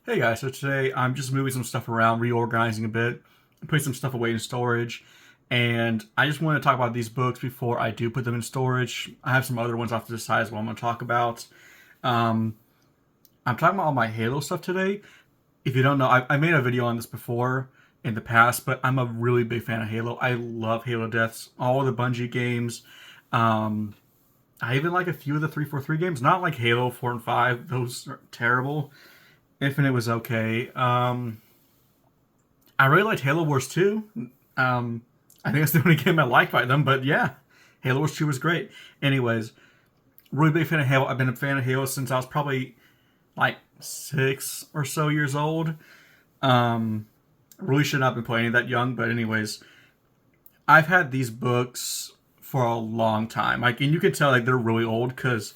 Hey guys, so today I'm just moving some stuff around, reorganizing a bit, putting some stuff away in storage, and I just want to talk about these books before I do put them in storage. I have some other ones off to the side as well I'm going to talk about. Um, I'm talking about all my Halo stuff today. If you don't know, I made a video on this before in the past, but I'm a really big fan of Halo. I love Halo Deaths, all the Bungie games. Um, I even like a few of the 343 games, not like Halo 4 and 5, those are terrible. Infinite was okay. I really liked Halo Wars 2. I think that's the only game I liked by them, but yeah, Halo Wars 2 was great. Anyways, really big fan of Halo. I've been a fan of Halo since I was probably like 6 or so years old. Um, really should not have been playing that young, but anyways, I've had these books for a long time. Like, and you can tell like they're really old because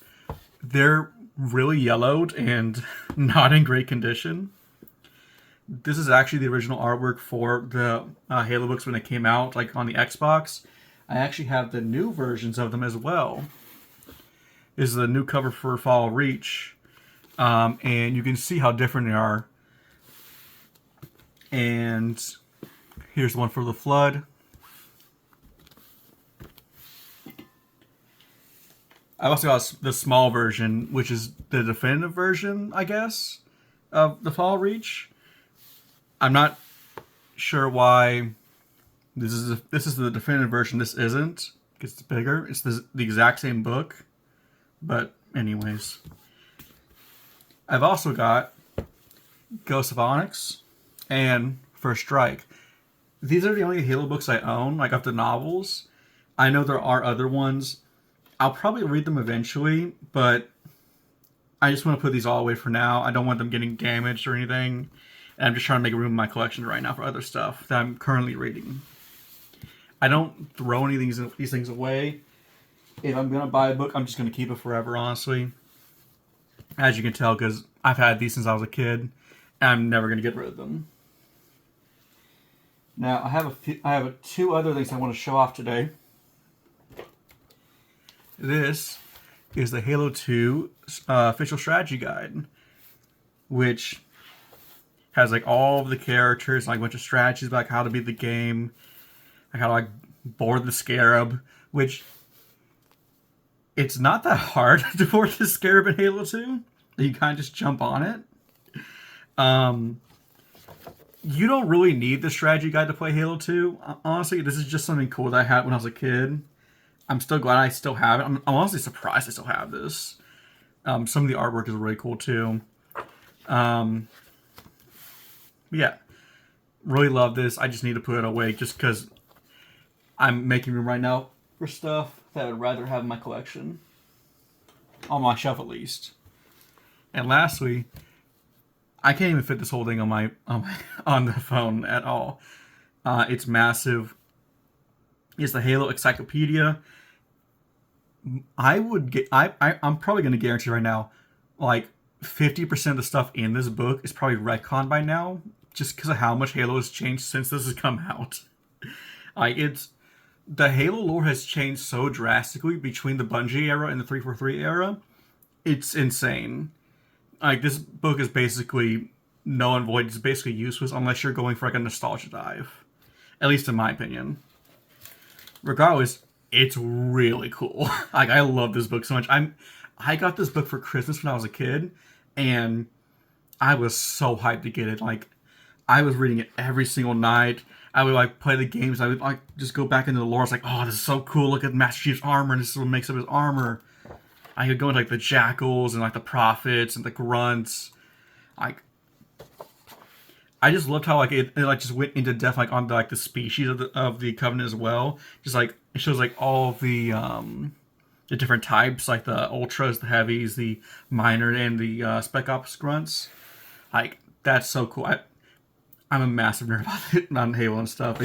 they're really yellowed and not in great condition. This is actually the original artwork for the Halo books when they came out, like on the Xbox. I actually have the new versions of them as well. This is the new cover for Fall Reach, and you can see how different they are. And here's the one for the Flood. I also got the small version, which is the definitive version, I guess, of the Fall Reach. I'm not sure why this is the definitive version. This isn't because it's bigger. It's the exact same book, but anyways, I've also got Ghost of Onyx and First Strike. These are the only Halo books I own, like of the novels. I know there are other ones. I'll probably read them eventually, but I just want to put these all away for now. I don't want them getting damaged or anything. And I'm just trying to make room in my collection right now for other stuff that I'm currently reading. I don't throw any of these things away. If I'm going to buy a book, I'm just going to keep it forever, honestly. As you can tell, because I've had these since I was a kid, and I'm never going to get rid of them. Now, I have two other things I want to show off today. This is the Halo 2 official strategy guide, which has like all of the characters, like a bunch of strategies about like how to beat the game, like how to like board the Scarab, which it's not that hard to board the Scarab in Halo 2. You kind of just jump on it. You don't really need the strategy guide to play Halo 2. Honestly, this is just something cool that I had when I was a kid. I'm still glad I still have it. I'm honestly surprised I still have this. Some of the artwork is really cool too. Yeah, really love this. I just need to put it away just because I'm making room right now for stuff that I'd rather have in my collection. On my shelf at least. And lastly, I can't even fit this whole thing on the phone at all. It's massive. It's the Halo Encyclopedia. I'm probably going to guarantee right now, like 50% of the stuff in this book is probably retconned by now, just because of how much Halo has changed since this has come out. It's the Halo lore has changed so drastically between the Bungie era and the 343 era. It's insane. Like, this book is basically null and void. It's basically useless unless you're going for like a nostalgia dive, at least in my opinion. Regardless, it's really cool. Like, I love this book so much. I got this book for Christmas when I was a kid, and I was so hyped to get it. Like, I was reading it every single night. I would like play the games. I would like just go back into the lore. It's like, oh, this is so cool. Look at Master Chief's armor, and this is what makes up his armor. I could go into like the jackals and like the prophets and the grunts. Like, I just loved how like it like just went into depth like on the, like the species of the Covenant as well. Just like it shows like all of the different types, like the ultras, the heavies, the minor, and the spec ops grunts. Like, that's so cool. I'm a massive nerd about it on Halo and stuff.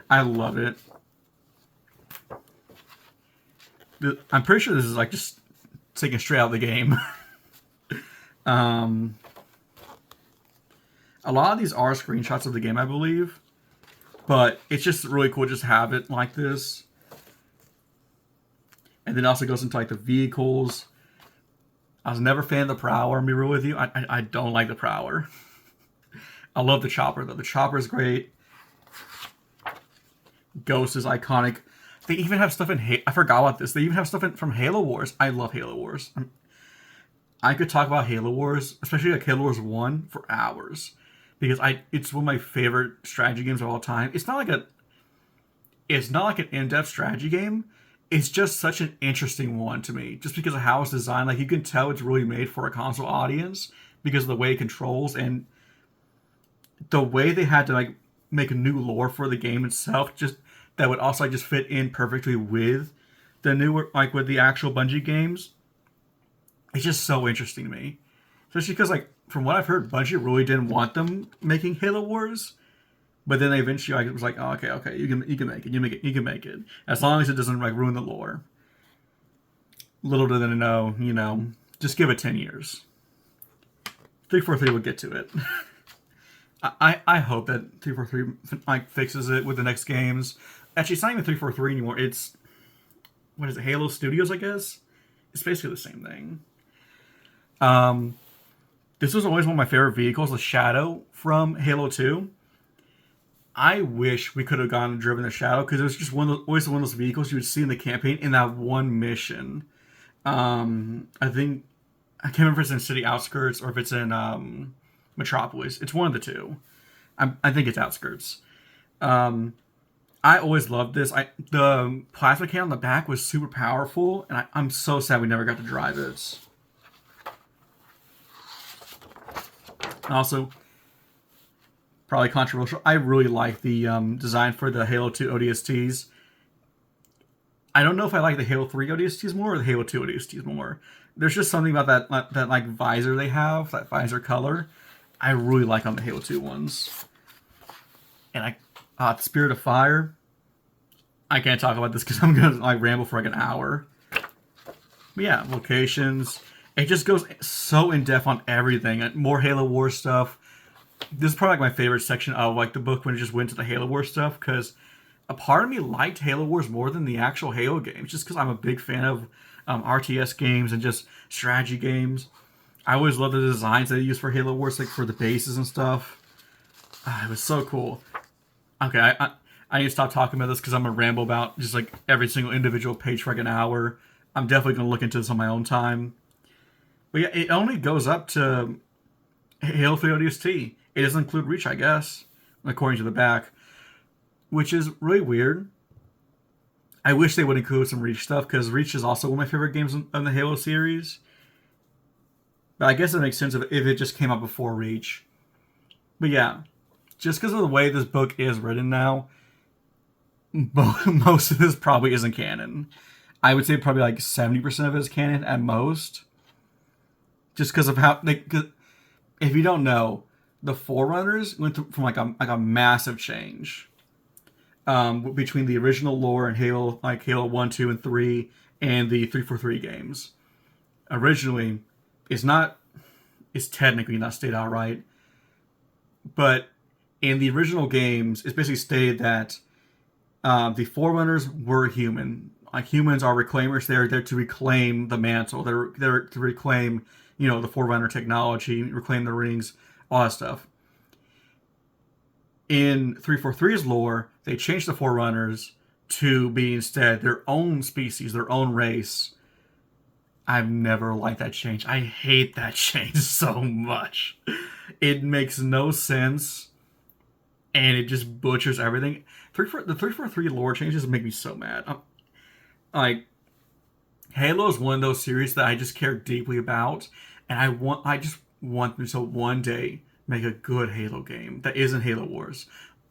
I love it. I'm pretty sure this is like just taken straight out of the game. um, a lot of these are screenshots of the game, I believe, but it's just really cool to just have it like this. And then it also goes into like the vehicles. I was never a fan of the Prowler, I'll be real with you. I don't like the Prowler. I love the chopper though. The chopper is great. Ghost is iconic. They even have stuff in I forgot about this. They even have stuff from Halo Wars. I love Halo Wars. I could talk about Halo Wars, especially like Halo Wars 1 for hours. Because it's one of my favorite strategy games of all time. It's not like an in-depth strategy game. It's just such an interesting one to me. Just because of how it's designed. Like you can tell it's really made for a console audience because of the way it controls and the way they had to like make a new lore for the game itself, just that would also like just fit in perfectly with the newer, like with the actual Bungie games. It's just so interesting to me, especially because like from what I've heard, Bungie really didn't want them making Halo Wars, but then they eventually like was like, oh, okay, you can make it, you can make it as long as it doesn't like ruin the lore. Little did they know, just give it 10 years. 343 will get to it. I hope that 343 like fixes it with the next games. Actually, it's not even 343 anymore. It's what is it? Halo Studios, I guess. It's basically the same thing. This was always one of my favorite vehicles, the Shadow from Halo 2. I wish we could have gone and driven the Shadow because it was just always one of those vehicles you would see in the campaign in that one mission. I think I can't remember if it's in City Outskirts or if it's in Metropolis. It's one of the two. I think it's Outskirts. I always loved this. The plasma cannon on the back was super powerful, and I'm so sad we never got to drive it. Also, probably controversial, I really like the design for the Halo 2 ODSTs. I don't know if I like the Halo 3 ODSTs more or the Halo 2 ODSTs more. There's just something about that like visor they have, that visor color, I really like on the Halo 2 ones. And Spirit of Fire. I can't talk about this because I'm gonna like ramble for like an hour. But yeah, locations. It just goes so in depth on everything. More Halo Wars stuff. This is probably like my favorite section of like the book when it just went to the Halo Wars stuff because a part of me liked Halo Wars more than the actual Halo games, just because I'm a big fan of RTS games and just strategy games. I always love the designs they use for Halo Wars, like for the bases and stuff. It was so cool. Okay, I need to stop talking about this because I'm going to ramble about just like every single individual page for like an hour. I'm definitely going to look into this on my own time. But yeah, it only goes up to Halo 3 ODST. It doesn't include Reach, I guess, according to the back, which is really weird. I wish they would include some Reach stuff because Reach is also one of my favorite games in the Halo series. But I guess it makes sense if it just came out before Reach. But yeah, just because of the way this book is written now, most of this probably isn't canon. I would say probably like 70% of it is canon at most. Just because of how if you don't know, the Forerunners went from like a massive change between the original lore and Halo 1, 2, and 3 and the 343 games. Originally, it's technically not stated outright, but in the original games, it's basically stated that the Forerunners were human. Like humans are reclaimers. They're there to reclaim the mantle. They're to reclaim, the Forerunner technology, reclaim the rings, all that stuff. In 343's lore, they changed the Forerunners to be instead their own species, their own race. I've never liked that change. I hate that change so much. It makes no sense, and it just butchers everything. The 343 lore changes make me so mad. Like, Halo is one of those series that I just care deeply about, and I just want them to one day make a good Halo game that isn't Halo Wars.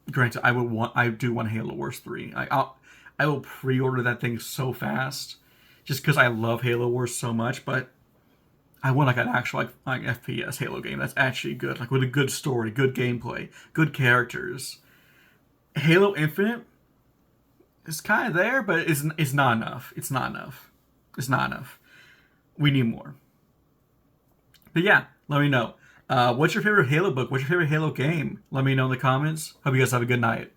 Granted, I do want Halo Wars 3. I will pre-order that thing so fast, just because I love Halo Wars so much. But I want like an actual like FPS Halo game that's actually good, like with a good story, good gameplay, good characters. Halo Infinite is kind of there, but it's not enough. It's not enough. It's not enough. We need more. But yeah, let me know. What's your favorite Halo book? What's your favorite Halo game? Let me know in the comments. Hope you guys have a good night.